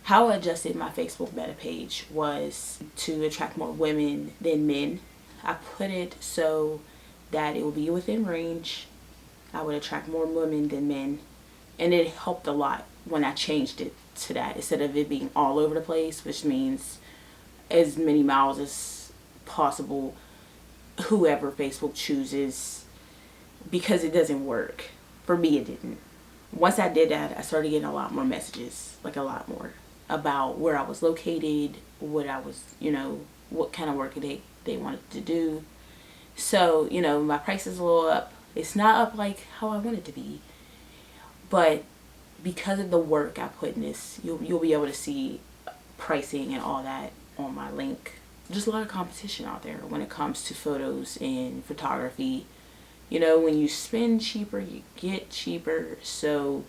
How I adjusted my Facebook meta page was to attract more women than men. I put it so that it would be within range. I would attract more women than men. And it helped a lot when I changed it to that, instead of it being all over the place, which means as many miles as possible, whoever Facebook chooses, because it doesn't work. For me, it didn't. Once I did that, I started getting a lot more messages, like a lot more, about where I was located, what I was, what kind of work they wanted to do. So, my price is a little up. It's not up like how I want it to be, but because of the work I put in this, you'll be able to see pricing and all that on my link. There's a lot of competition out there when it comes to photos and photography. When you spend cheaper, you get cheaper. So,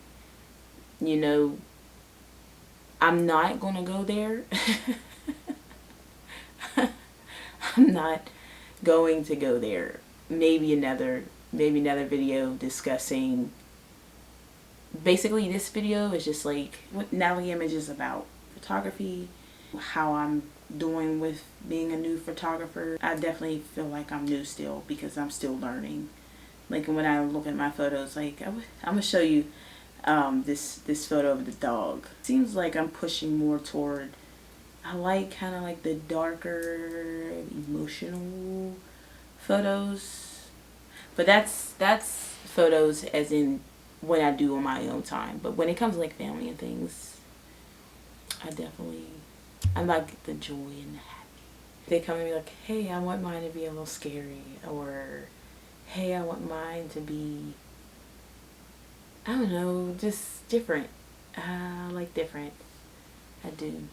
I'm not going to go there. I'm not going to go there. Maybe another video discussing. Basically, this video is just like what Natalie Image is about: photography, how I'm doing with being a new photographer. I definitely feel like I'm new still because I'm still learning. Like when I look at my photos, like I'm gonna show you this photo of the dog. Seems like I'm pushing more toward, I like kind of like the darker emotional photos, but that's photos as in what I do on my own time. But when it comes to like family and things, I like the joy and the happy. They come and be like, hey, I want mine to be a little scary, or hey, I want mine to be, I don't know, just different. I like different. I do.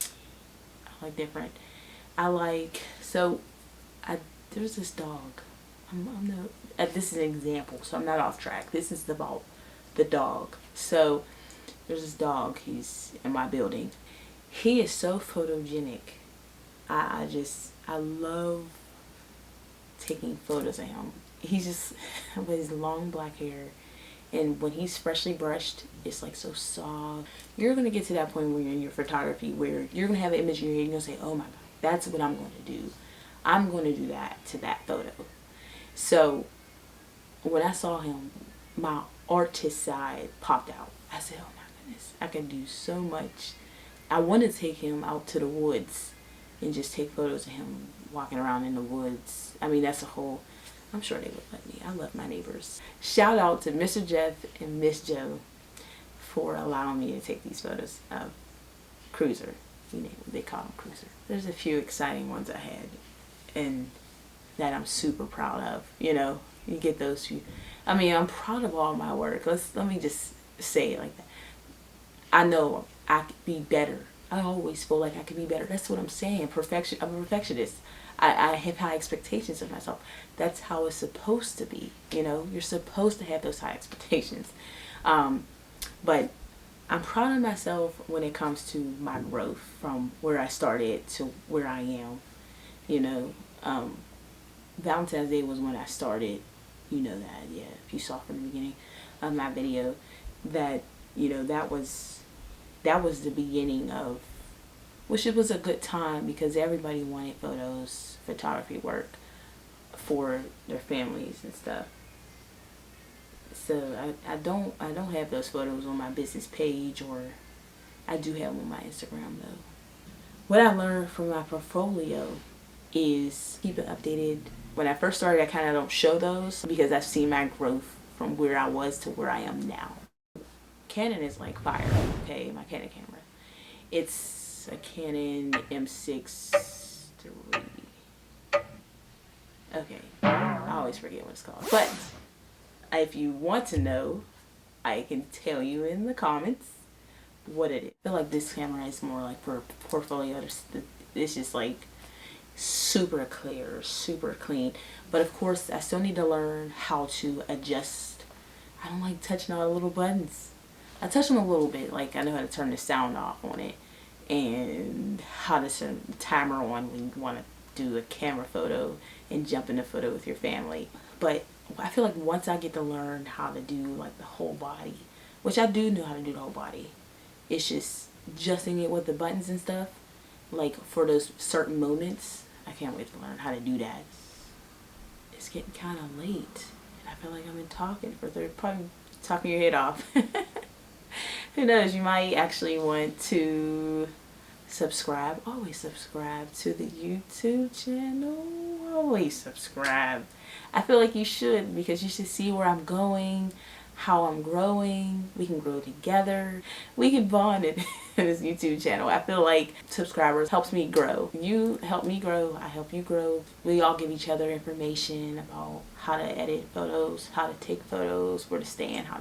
I like different. There's this dog. This is an example, so I'm not off track. This is about the dog. So there's this dog. He's in my building. He is so photogenic. I love taking photos of him. He's just with his long black hair, and when he's freshly brushed, it's like so soft. You're gonna get to that point where you're in your photography where you're gonna have an image in your head and you're gonna say, oh my god, that's what I'm gonna do. I'm gonna do that to that photo. So when I saw him, my artist side popped out. I said, oh my goodness, I can do so much. I want to take him out to the woods and just take photos of him walking around in the woods. I mean, that's a whole, I'm sure they would let me. I love my neighbors. Shout out to Mr. Jeff and Miss Joe for allowing me to take these photos of Cruiser. They call him Cruiser. There's a few exciting ones I had and that I'm super proud of. You get those few. I mean, I'm proud of all my work. Let me just say it like that. I know I could be better. I always feel like I could be better. That's what I'm saying. Perfection. I'm a perfectionist. I have high expectations of myself. That's how it's supposed to be. You're supposed to have those high expectations. But I'm proud of myself when it comes to my growth from where I started to where I am. Valentine's Day was when I started. That, yeah. If you saw from the beginning of my video, that that was the beginning of, which it was a good time because everybody wanted photography work for their families and stuff. So I don't have those photos on my business page, or I do have them on my Instagram though. What I learned from my portfolio is keep it updated. When I first started, I kind of don't show those because I've seen my growth from where I was to where I am now. Canon is like fire, okay? My Canon camera. It's a Canon M6 III. Okay, I always forget what it's called. But if you want to know, I can tell you in the comments what it is. I feel like this camera is more like for portfolio. It's just like super clear, super clean. But of course, I still need to learn how to adjust. I don't like touching all the little buttons. I touch them a little bit, like I know how to turn the sound off on it and how to turn the timer on when you want to do a camera photo and jump in a photo with your family. But I feel like once I get to learn how to do like the whole body, which I do know how to do the whole body, it's just adjusting it with the buttons and stuff, like for those certain moments. I can't wait to learn how to do that. It's getting kind of late. I feel like I've been talking for probably talking your head off. Who knows, you might actually want to subscribe. Always subscribe to the YouTube channel. Always subscribe. I feel like you should, because you should see where I'm going, how I'm growing. We can grow together. We can bond in this YouTube channel. I feel like subscribers helps me grow. You help me grow. I help you grow. We all give each other information about how to edit photos, how to take photos, where to stand, how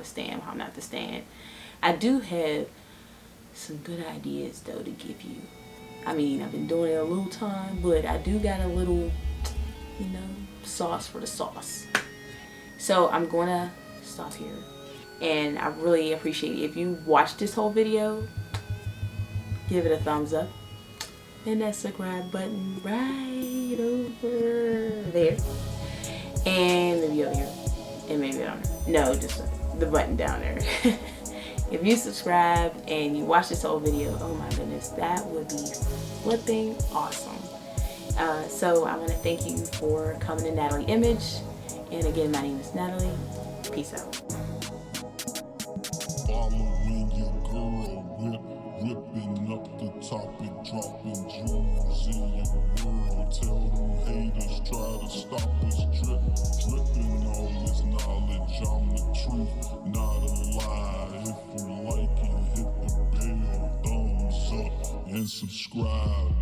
not to stand. I do have some good ideas though to give you. I mean, I've been doing it a little time, but I do got a little, sauce for the sauce. So I'm gonna stop here, and I really appreciate it if you watch this whole video. Give it a thumbs up and that subscribe button right over there, and maybe over here, and maybe down there. No, just the button down there. If you subscribe and you watch this whole video, oh my goodness, that would be flipping awesome. So I want to thank you for coming to Natalie Image. And again, my name is Natalie. Peace out. Following your girl, whipping up the topic, dropping jewels in your world. Tell them haters try to stop us, dripping all this knowledge. I'm the truth, not a lie. If you like it, hit the bell, thumbs up, and subscribe.